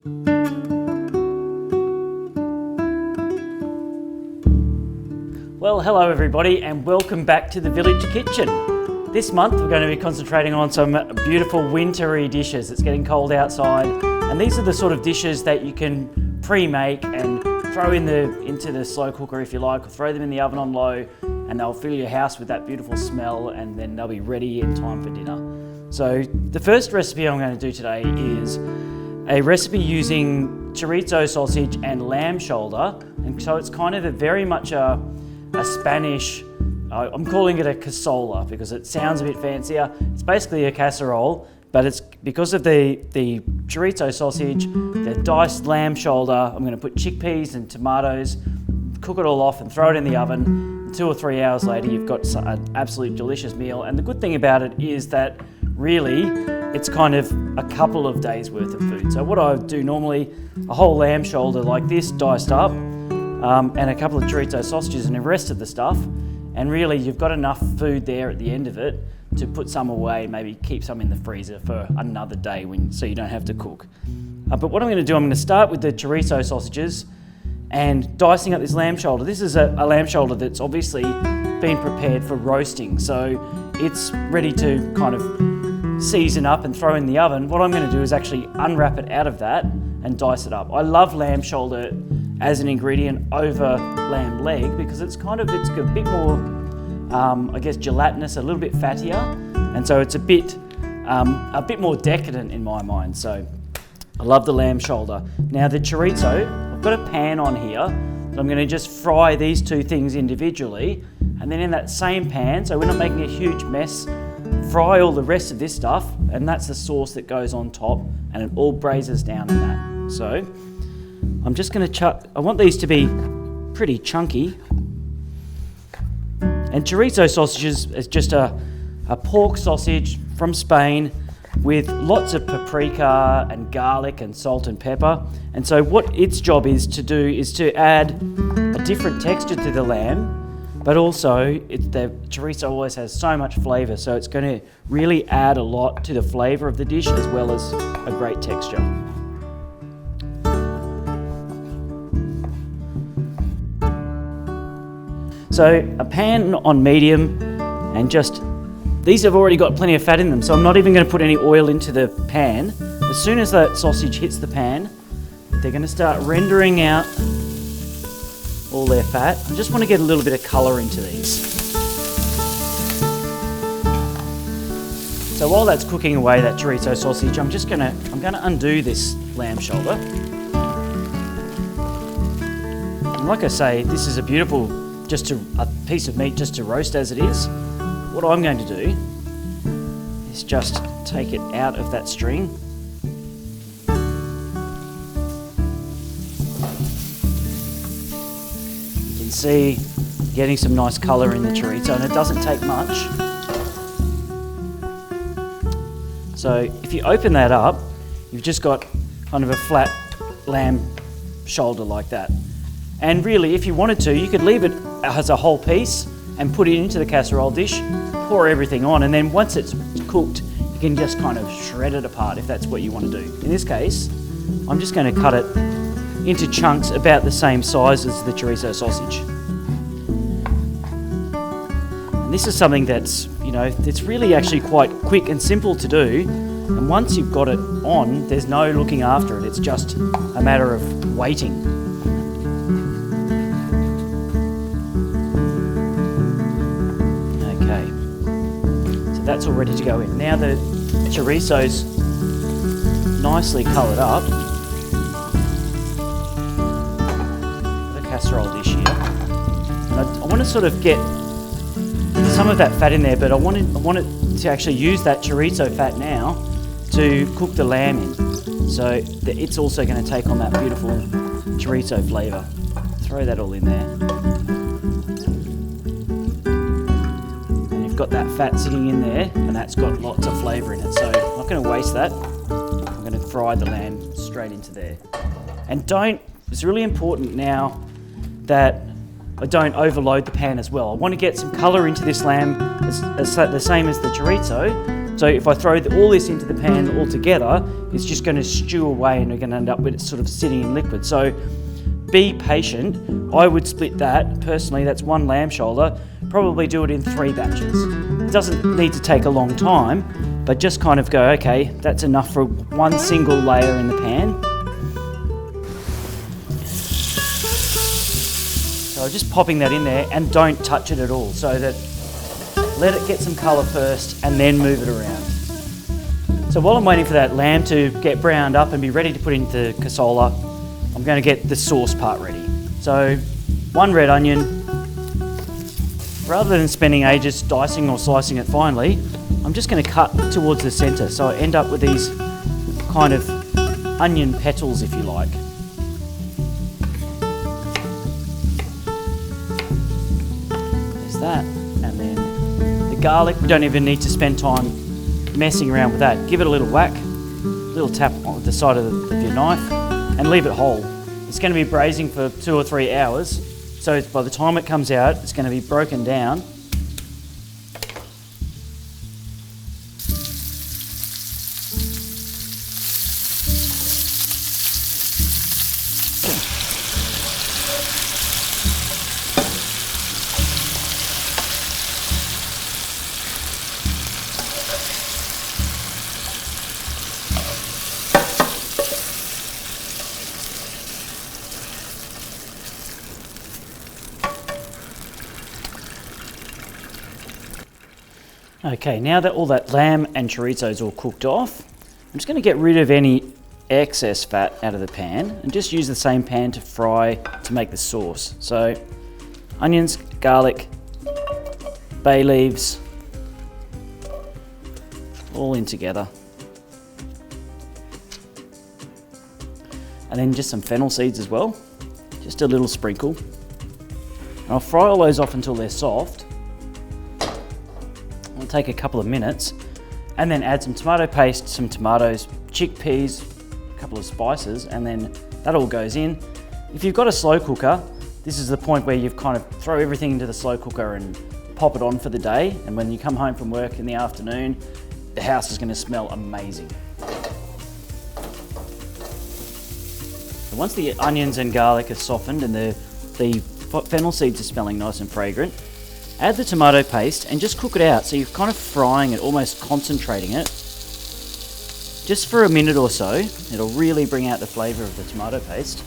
Well, hello everybody and welcome back to the Village Kitchen. This month we're going to be concentrating on some beautiful wintry dishes. It's getting cold outside and these are the sort of dishes that you can pre-make and throw into the slow cooker if you like, or throw them in the oven on low and they'll fill your house with that beautiful smell and then they'll be ready in time for dinner. So the first recipe I'm going to do today is a recipe using chorizo sausage and lamb shoulder, and so it's kind of very much a Spanish, I'm calling it a cassola because it sounds a bit fancier. It's basically a casserole, but it's because of the chorizo sausage, the diced lamb shoulder. I'm going to put chickpeas and tomatoes, cook it all off and throw it in the oven. 2 or 3 hours later, you've got an absolute delicious meal. And the good thing about it is that really it's kind of a couple of days worth of food. So what I would do normally, a whole lamb shoulder like this, diced up, and a couple of chorizo sausages and the rest of the stuff. And really you've got enough food there at the end of it to put some away, maybe keep some in the freezer for another day so you don't have to cook. But what I'm going to do, I'm going to start with the chorizo sausages and dicing up this lamb shoulder. This is a lamb shoulder that's obviously been prepared for roasting, so it's ready to kind of season up and throw in the oven. What I'm going to do is actually unwrap it out of that and dice it up. I love lamb shoulder as an ingredient over lamb leg because it's a bit more, I guess, gelatinous, a little bit fattier, and so it's a bit more decadent in my mind. So I love the lamb shoulder. Now the chorizo, I've got a pan on here, but I'm going to just fry these two things individually, and then in that same pan, so we're not making a huge mess, fry all the rest of this stuff, and that's the sauce that goes on top, and it all braises down in that. So I'm just going to I want these to be pretty chunky. And chorizo sausages is just a pork sausage from Spain with lots of paprika and garlic and salt and pepper. And so what its job is to do is to add a different texture to the lamb, but also the chorizo always has so much flavour, so it's going to really add a lot to the flavour of the dish as well as a great texture. So a pan on medium, and these have already got plenty of fat in them, so I'm not even going to put any oil into the pan. As soon as that sausage hits the pan, they're going to start rendering out all their fat. I just want to get a little bit of colour into these. So while that's cooking away, that chorizo sausage, I'm going to undo this lamb shoulder. And like I say, this is a beautiful a piece of meat just to roast as it is. What I'm going to do is just take it out of that string. You can see getting some nice colour in the chorizo, and it doesn't take much. So if you open that up, you've just got kind of a flat lamb shoulder like that. And really, if you wanted to, you could leave it as a whole piece and put it into the casserole dish, pour everything on, and then once it's cooked, you can just kind of shred it apart if that's what you want to do. In this case, I'm just going to cut it into chunks about the same size as the chorizo sausage. And this is something that's, it's really actually quite quick and simple to do. And once you've got it on, there's no looking after it. It's just a matter of waiting. That's all ready to go in. Now the chorizo's nicely coloured up. The casserole dish here. And I want to sort of get some of that fat in there, but I want it to actually use that chorizo fat now to cook the lamb in. So it's also going to take on that beautiful chorizo flavour. Throw that all in there. Got that fat sitting in there, and that's got lots of flavour in it, so I'm not going to waste that. I'm going to fry the lamb straight into there. And it's really important now that I don't overload the pan as well. I want to get some colour into this lamb, the same as the chorizo, So if I throw all this into the pan all together, it's just going to stew away and we're going to end up with it sort of sitting in liquid. So be patient. I would split that. Personally, that's 1 lamb shoulder. Probably do it in 3 batches. It doesn't need to take a long time, but just kind of go, okay, that's enough for 1 single layer in the pan. So just popping that in there, and don't touch it at all, so that let it get some colour first and then move it around. So while I'm waiting for that lamb to get browned up and be ready to put into cassola, I'm going to get the sauce part ready. So 1 red onion. Rather than spending ages dicing or slicing it finely, I'm just going to cut towards the centre, so I end up with these kind of onion petals, if you like. There's that. And then the garlic, we don't even need to spend time messing around with that. Give it a little whack, little tap on the side of your knife, and leave it whole. It's going to be braising for 2 or 3 hours, so by the time it comes out, it's going to be broken down. Okay, now that all that lamb and chorizo is all cooked off, I'm just going to get rid of any excess fat out of the pan and just use the same pan to fry to make the sauce. So onions, garlic, bay leaves, all in together. And then just some fennel seeds as well, just a little sprinkle. And I'll fry all those off until they're soft. It'll take a couple of minutes, and then add some tomato paste, some tomatoes, chickpeas, a couple of spices, and then that all goes in. If you've got a slow cooker, this is the point where you've kind of throw everything into the slow cooker and pop it on for the day, and when you come home from work in the afternoon, the house is going to smell amazing. So once the onions and garlic are softened and the fennel seeds are smelling nice and fragrant, add the tomato paste and just cook it out, so you're kind of frying it, almost concentrating it. Just for a minute or so, it'll really bring out the flavour of the tomato paste.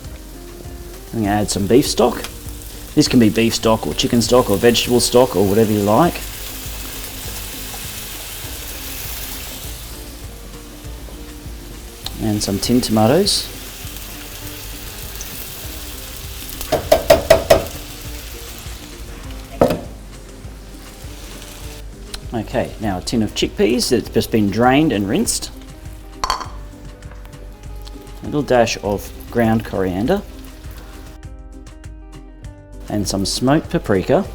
I'm going to add some beef stock. This can be beef stock or chicken stock or vegetable stock or whatever you like. And some tinned tomatoes. Okay, now a tin of chickpeas that's just been drained and rinsed. A little dash of ground coriander. And some smoked paprika.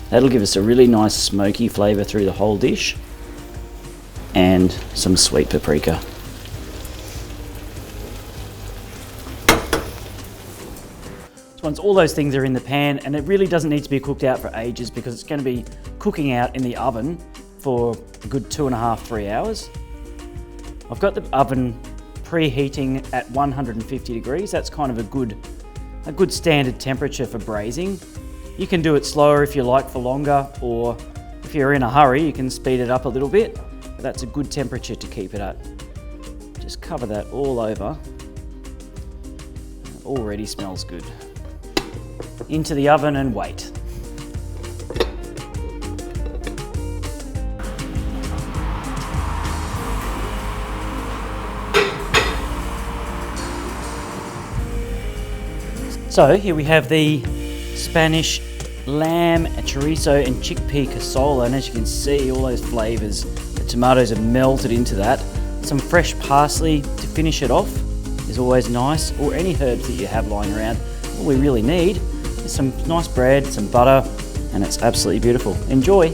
That'll give us a really nice smoky flavour through the whole dish. And some sweet paprika. Once all those things are in the pan, and it really doesn't need to be cooked out for ages because it's going to be cooking out in the oven for a good 2.5–3 hours. I've got the oven preheating at 150 degrees. That's kind of a good standard temperature for braising. You can do it slower if you like for longer, or if you're in a hurry, you can speed it up a little bit, but that's a good temperature to keep it at. Just cover that all over. It already smells good. Into the oven and wait. So here we have the Spanish lamb, chorizo and chickpea cassola, and as you can see, all those flavours, the tomatoes have melted into that. Some fresh parsley to finish it off is always nice, or any herbs that you have lying around. All we really need is some nice bread, some butter, and it's absolutely beautiful. Enjoy!